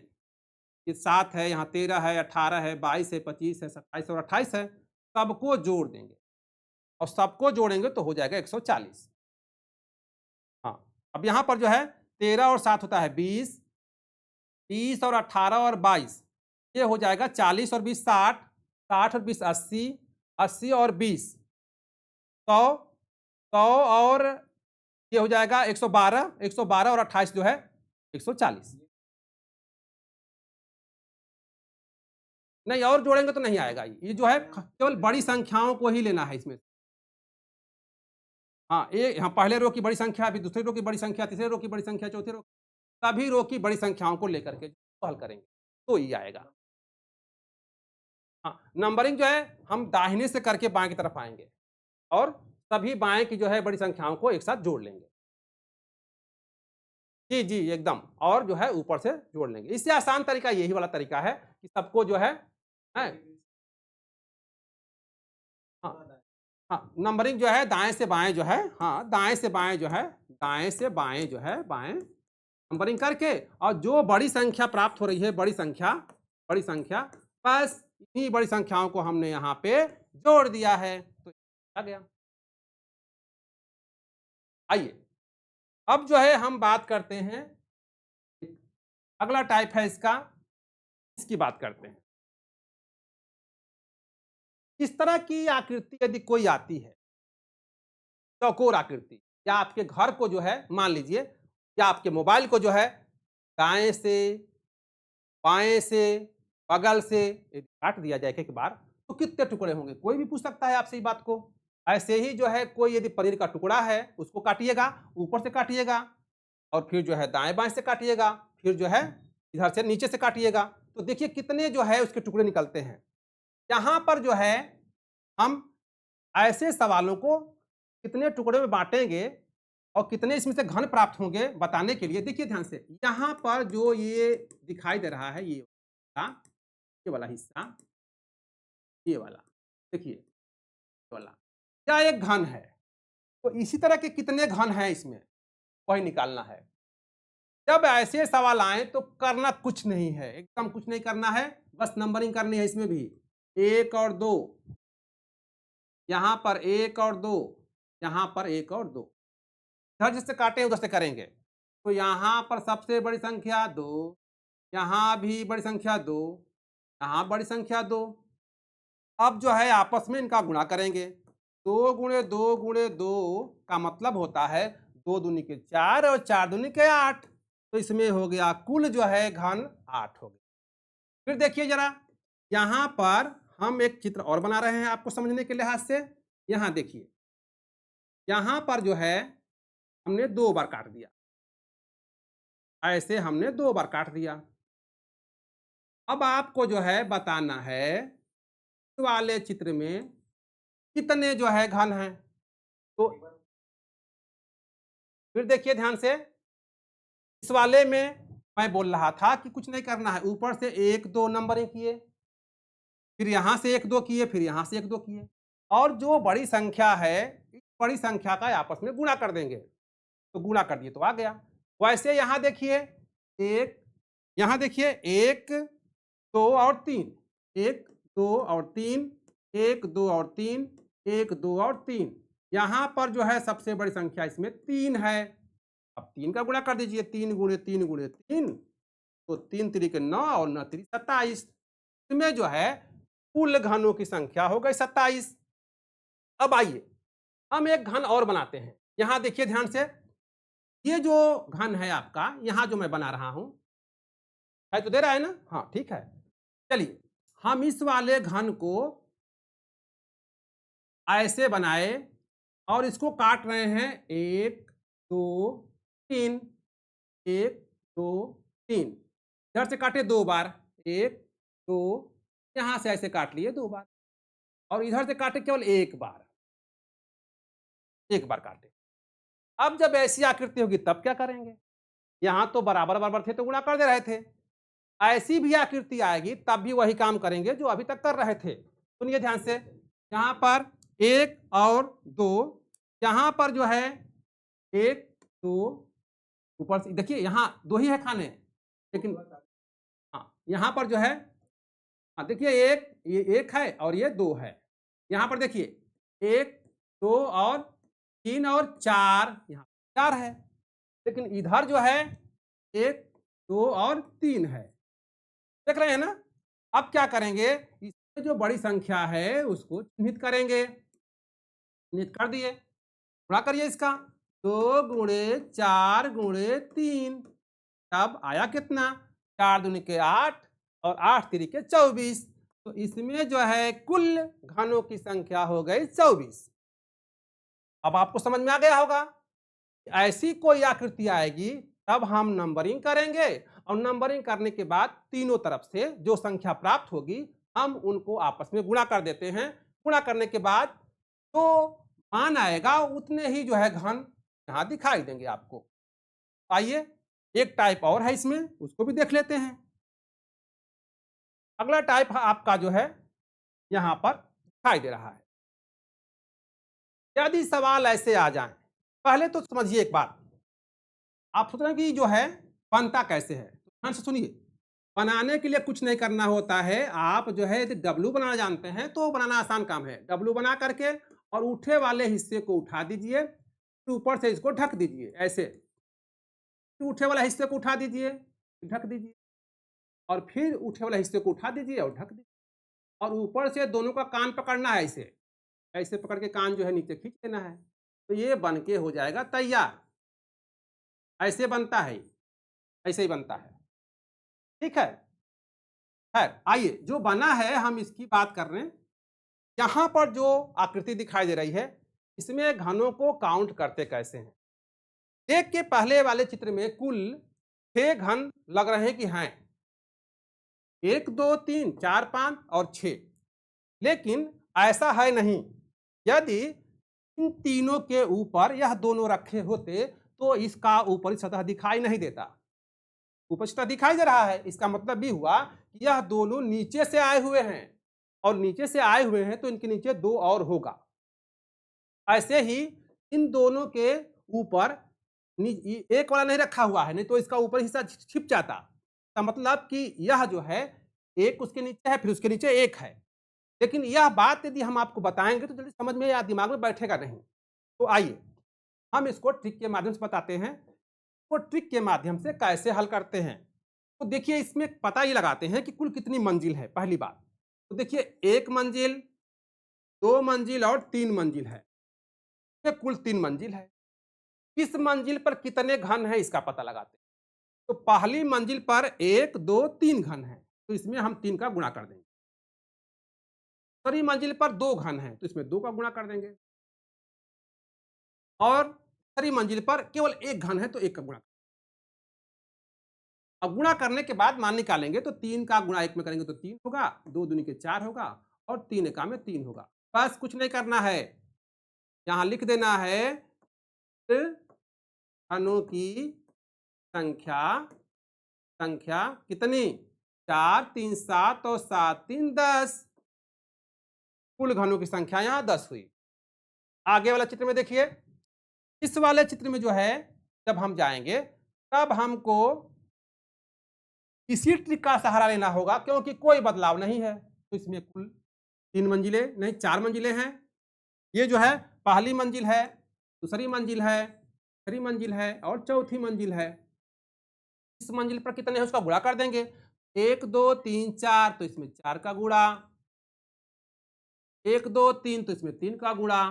ये 7 है, यहाँ 13 है, 18 है, 22 है, 25 है, 27 और 28 है, सबको जोड़ देंगे और सबको जोड़ेंगे तो हो जाएगा 140। हाँ, अब यहाँ पर जो है 13 और 7 होता है 20, 30 और 18 और 22, ये हो जाएगा 40 और 20 60, 60 और 20 80, 80 और 20 100, 100 और ये हो जाएगा 112, 112 और 28 जो है 140। नहीं और जोड़ेंगे तो नहीं आएगा, ये जो है केवल बड़ी संख्याओं को ही लेना है इसमें। हाँ, ये हाँ पहले रो की बड़ी संख्या, अभी दूसरे रो की बड़ी संख्या, तीसरे रो की बड़ी संख्या, चौथे रो, सभी रो की बड़ी संख्याओं को लेकर के हल करेंगे तो ये आएगा। हाँ, नंबरिंग जो है हम दाहिने से करके बाएं की तरफ आएंगे और सभी बाएं की जो है बड़ी संख्याओं को एक साथ जोड़ लेंगे। जी जी एकदम, और जो है ऊपर से जोड़ लेंगे। इससे आसान तरीका यही वाला तरीका है कि सबको जो है हाँ हाँ, नंबरिंग जो है दाएं से बाएं जो है, हाँ दाएं से बाएं जो है, दाएं से बाएं जो है, बाएं नंबरिंग करके और जो बड़ी संख्या प्राप्त हो रही है, बड़ी संख्या, बस इन्हीं बड़ी संख्याओं को हमने यहाँ पे जोड़ दिया है तो आ गया। आइए अब जो है हम बात करते हैं, अगला टाइप है इसका इसकी बात करते हैं। इस तरह की आकृति यदि कोई आती है, चौकोर आकृति, या आपके घर को जो है मान लीजिए, या आपके मोबाइल को जो है दाएँ से, बाएँ से, बगल से यदि काट दिया जाए एक-एक बार, तो कितने टुकड़े होंगे? कोई भी पूछ सकता है आपसे ये बात को। ऐसे ही जो है कोई यदि पनीर का टुकड़ा है, उसको काटिएगा, ऊपर से काटिएगा और फिर जो है दाएँ-बाएँ से काटिएगा, फिर जो है इधर से नीचे से काटिएगा, तो देखिए कितने जो है उसके टुकड़े निकलते हैं। यहाँ पर जो है हम ऐसे सवालों को कितने टुकड़े में बाँटेंगे और कितने इसमें से घन प्राप्त होंगे बताने के लिए देखिए ध्यान से, यहाँ पर जो ये दिखाई दे रहा है ये वाला हिस्सा, ये वाला, देखिए ये वाला, क्या एक घन है। तो इसी तरह के कितने घन हैं इसमें, वही निकालना है। जब ऐसे सवाल आएँ तो करना कुछ नहीं है, एकदम कुछ नहीं करना है, बस नंबरिंग करनी है इसमें भी। 1 और 2, यहाँ पर 1 और 2, यहाँ पर 1 और 2। इधर जिससे काटे उधर से करेंगे। तो यहाँ पर सबसे बड़ी संख्या 2, यहाँ भी बड़ी संख्या 2, यहाँ बड़ी संख्या 2। अब जो है आपस में इनका गुणा करेंगे। 2 गुणे 2 गुणे 2 का मतलब होता है 2 दूनी के 4 और 4 दूनी के 8। तो इसमें हो गया कुल जो है घन 8 हो गया। फिर देखिए ज़रा, यहाँ पर हम एक चित्र और बना रहे हैं आपको समझने के लिहाज से। यहाँ देखिए, यहाँ पर जो है हमने 2 बार काट दिया। ऐसे हमने 2 बार काट दिया। अब आपको जो है बताना है इस वाले चित्र में कितने जो है घन हैं। तो फिर देखिए ध्यान से, इस वाले में मैं बोल रहा था कि कुछ नहीं करना है, ऊपर से 1-2 नंबरिंग किए, फिर यहाँ से 1-2 किए, फिर यहाँ से 1-2 किए और जो बड़ी संख्या है, इस बड़ी संख्या का आपस में गुणा कर देंगे। तो गुणा कर दिए तो आ गया। वैसे यहाँ देखिए 1, यहाँ देखिए 1, 2 और 3, 1, 2 और 3, 1, 2 और 3, 1, 2 और 3। यहाँ पर जो है सबसे बड़ी संख्या इसमें 3 है। अब 3 का गुणा कर दीजिए, 3 गुणे 3 गुणे 3, तो 3 तिरिक 9 और 9 तिरिक 27। इसमें जो है कुल घनों की संख्या हो गई 27। अब आइए हम एक घन और बनाते हैं। यहाँ देखिए ध्यान से, ये जो घन है आपका, यहाँ जो मैं बना रहा हूँ, है तो दे रहा है ना? हाँ, ठीक है। चलिए, हम इस वाले घन को ऐसे बनाए और इसको काट रहे हैं 1, 2, 3, 1, 2, 3। इधर से काटे 2 बार, 1, 2, यहाँ से ऐसे काट लिए 2 बार और इधर से काटे केवल 1 बार, 1 बार काटे। अब जब ऐसी आकृति होगी तब क्या करेंगे? यहाँ तो बराबर-बराबर थे तो गुणा कर दे रहे थे। ऐसी भी आकृति आएगी तब भी वही काम करेंगे जो अभी तक कर रहे थे। सुनिए ध्यान से, यहाँ पर 1 और 2, यहाँ पर जो है 1, 2, ऊपर से देखिए यहाँ 2 ही है खाने, लेकिन हाँ, यहाँ पर जो है, हाँ, देखिए ये 1 है और ये 2 है। यहाँ पर देखिए 1, 2 और 3 और 4, यहाँ 4 है। लेकिन इधर जो है 1, 2 और 3 है। देख रहे हैं ना? अब क्या करेंगे? इसमें जो बड़ी संख्या है उसको चिन्हित करेंगे। चिन्हित कर दिए। गुणा करिए इसका। 2 गुणे 4 गुणे 3, तब आया कितना? 4 दूनी के 8 और 8 तिरी के 24। तो इसमें जो है कुल घनों की संख्या हो गई 24। अब आपको समझ में आ गया होगा। ऐसी कोई आकृति आएगी तब हम नंबरिंग करेंगे और नंबरिंग करने के बाद तीनों तरफ से जो संख्या प्राप्त होगी हम उनको आपस में गुणा कर देते हैं। गुणा करने के बाद जो मान आएगा उतने ही जो है घन यहाँ दिखाई देंगे आपको। आइए एक टाइप और है इसमें, उसको भी देख लेते हैं। अगला टाइप आपका जो है यहाँ पर दिखाई दे रहा है। यदि सवाल ऐसे आ जाएं, पहले तो समझिए एक बात, आप सोच रहे हैं कि जो है बनता कैसे है, तो ध्यान से सुनिए। बनाने के लिए कुछ नहीं करना होता है, आप जो है यदि डब्लू बनाना जानते हैं तो बनाना आसान काम है। डब्लू बना करके और उठे वाले हिस्से को उठा दीजिए, फिर ऊपर से इसको ढक दीजिए ऐसे, फिर उठे वाला हिस्से को उठा दीजिए, ढक दीजिए। और फिर उठे वाले हिस्से को उठा दीजिए और ढक दीजिए, और ऊपर से दोनों का कान पकड़ना है, ऐसे ऐसे पकड़ के कान जो है नीचे खींच लेना है, तो ये बन के हो जाएगा तैयार। ऐसे बनता है, ऐसे ही बनता है, ठीक है। खैर आइए, जो बना है हम इसकी बात कर रहे हैं। यहाँ पर जो आकृति दिखाई दे रही है, इसमें घनों को काउंट करते कैसे हैं। देख के पहले वाले चित्र में कुल 6 घन लग रहे हैं कि हैं, 1 2 3 4 5 और 6, लेकिन ऐसा है नहीं। यदि इन तीनों के ऊपर यह दोनों रखे होते तो इसका ऊपरी सतह दिखाई नहीं देता। ऊपरी सतह दिखाई दे रहा है, इसका मतलब भी हुआ कि यह दोनों नीचे से आए हुए हैं, और नीचे से आए हुए हैं तो इनके नीचे 2 और होगा। ऐसे ही इन दोनों के ऊपर एक वाला नहीं रखा हुआ है, नहीं तो इसका ऊपरी हिस्सा छिप जाता। का मतलब कि यह जो है एक उसके नीचे है, फिर उसके नीचे एक है। लेकिन यह बात यदि हम आपको बताएंगे तो जल्दी समझ में या दिमाग में बैठेगा नहीं। तो आइए हम इसको ट्रिक के माध्यम से बताते हैं। तो ट्रिक के माध्यम से कैसे हल करते हैं, तो देखिए इसमें पता ही लगाते हैं कि कुल कितनी मंजिल है। पहली बात तो देखिए 1 मंजिल, 2 मंजिल और 3 मंजिल है, ये कुल 3 मंजिल है। इस मंजिल पर कितने घन है इसका पता लगाते हैं। तो पहली मंजिल पर 1 2 3 घन है, तो इसमें हम 3 का गुणा कर देंगे। दूसरी मंजिल पर 2 घन है, तो इसमें 2 का गुणा कर देंगे, और तीसरी मंजिल पर केवल 1 घन है तो 1 का गुणा। अब गुणा करने के बाद मान निकालेंगे तो 3 का गुणा 1 में करेंगे तो 3 होगा, 2 दूनी के 4 होगा, और 3 एका में 3 होगा। बस कुछ नहीं करना है, यहाँ लिख देना है घनों की संख्या, संख्या कितनी 4 3 7 और 7 3 10, कुल घनों की संख्या यहाँ 10 हुई। आगे वाला चित्र में देखिए, इस वाले चित्र में जो है जब हम जाएंगे तब हमको इसी ट्रिक का सहारा लेना होगा, क्योंकि कोई बदलाव नहीं है। तो इसमें कुल 3 मंजिलें नहीं 4 मंजिलें हैं। ये जो है पहली मंजिल है, दूसरी मंजिल है, तीसरी मंजिल है और चौथी मंजिल है। इस मंजिल पर कितने हैं उसका गुणा कर देंगे, 1 2 3 4, तो इसमें 4 का गुणा, 1 2 3 तो इसमें 3 का गुणा,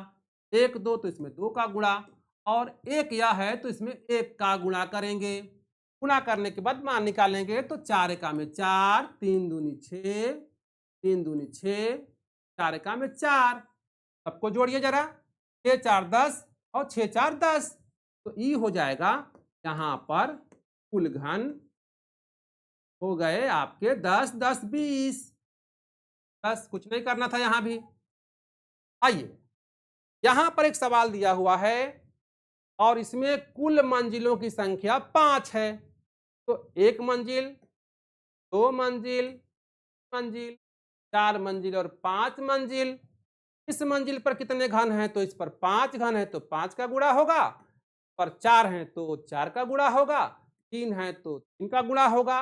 1 2 तो इसमें 2 का गुणा, और 1 यह है तो इसमें 1 का गुणा करेंगे। गुणा करने के बाद मान निकालेंगे तो 4 एका में 4, 3 दूनी 6, 3 दूनी 6, 4 एका में 4। सबको जोड़िए जरा, 6 4 10 और 6 4 10, तो ई हो जाएगा यहाँ पर कुल घन हो गए आपके 10 10 20। बस कुछ नहीं करना था यहाँ भी। आइए यहाँ पर एक सवाल दिया हुआ है और इसमें कुल मंजिलों की संख्या 5 है। तो 1 मंजिल, 2 मंजिल, मंजिल, 4 मंजिल और 5 मंजिल। इस मंजिल पर कितने घन हैं, तो इस पर 5 घन है तो 5 का गुणा होगा, पर 4 हैं तो 4 का गुणा होगा, 3 है तो 3 का गुणा होगा,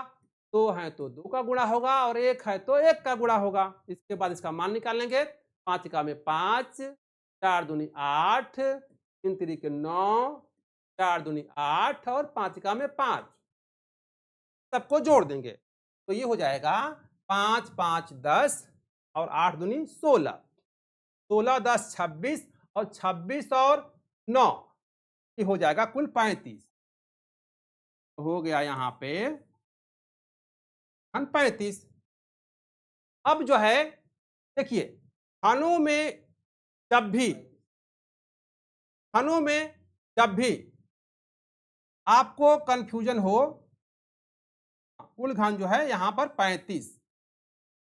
2 है तो 2 का गुणा होगा, और 1 है तो 1 का गुणा होगा। इसके बाद इसका मान निकालेंगे, 5 एका में 5, 4 दूनी 8, 3 तिरिके 9, 4 दूनी 8 और 5 एका में 5। सबको जोड़ देंगे तो ये हो जाएगा 5 5 10 और 8 दूनी 16, 16 10 26 और 26 और 9, ये हो जाएगा कुल 35। हो गया यहाँ पे 35। अब जो है देखिए, घनों में जब भी आपको कंफ्यूजन हो, कुल घन जो है यहाँ पर 35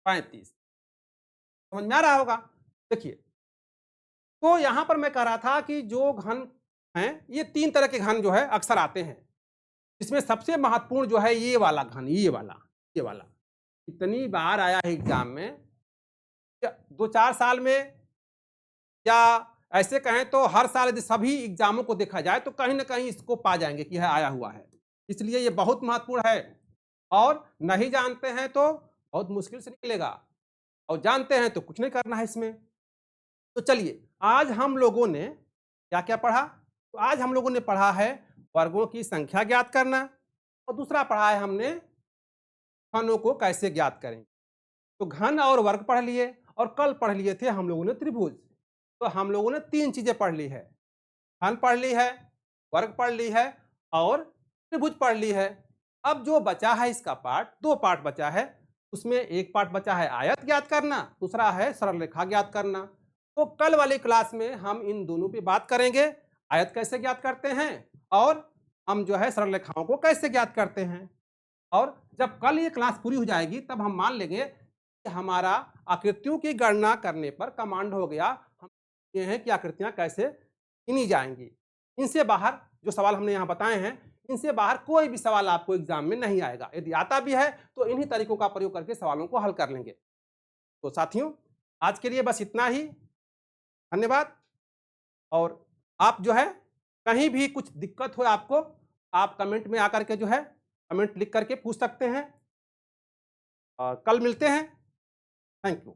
समझ में आ रहा होगा। देखिए, तो यहाँ पर मैं कह रहा था कि जो घन हैं ये 3 तरह के घन जो है अक्सर आते हैं। इसमें सबसे महत्वपूर्ण जो है ये वाला घन, ये वाला इतनी बार आया है एग्जाम में, 2-4 साल में, या ऐसे कहें तो हर साल यदि सभी एग्जामों को देखा जाए तो कहीं ना कहीं इसको पा जाएंगे कि यह आया हुआ है। इसलिए ये बहुत महत्वपूर्ण है, और नहीं जानते हैं तो बहुत मुश्किल से निकलेगा, और जानते हैं तो कुछ नहीं करना है इसमें। तो चलिए, आज हम लोगों ने क्या क्या पढ़ा, तो आज हम लोगों ने पढ़ा है वर्गों की संख्या ज्ञात करना, और दूसरा पढ़ा है हमने घनों को कैसे ज्ञात करेंगे। तो घन और वर्ग पढ़ लिए और कल पढ़ लिए थे हम लोगों ने त्रिभुज। तो हम लोगों ने 3 चीज़ें पढ़ ली है, घन पढ़ ली है, वर्ग पढ़ ली है और त्रिभुज पढ़ ली है। अब जो बचा है इसका पार्ट, 2 पार्ट बचा है, उसमें एक पार्ट बचा है आयत ज्ञात करना, दूसरा है सरल रेखा ज्ञात करना। तो कल वाली क्लास में हम इन दोनों पे बात करेंगे, आयत कैसे ज्ञात करते हैं और हम जो है सरल रेखाओं को कैसे ज्ञात करते हैं। और जब कल ये क्लास पूरी हो जाएगी तब हम मान लेंगे कि हमारा आकृतियों की गणना करने पर कमांड हो गया। हम ये हैं कि आकृतियां कैसे गिनी जाएंगी। इनसे बाहर जो सवाल हमने यहाँ बताए हैं, इनसे बाहर कोई भी सवाल आपको एग्जाम में नहीं आएगा। यदि आता भी है तो इन्हीं तरीकों का प्रयोग करके सवालों को हल कर लेंगे। तो साथियों, आज के लिए बस इतना ही। धन्यवाद। और आप जो है कहीं भी कुछ दिक्कत हो आपको, आप कमेंट में आकर के जो है कमेंट लिख करके पूछ सकते हैं। और कल मिलते हैं। Thank you.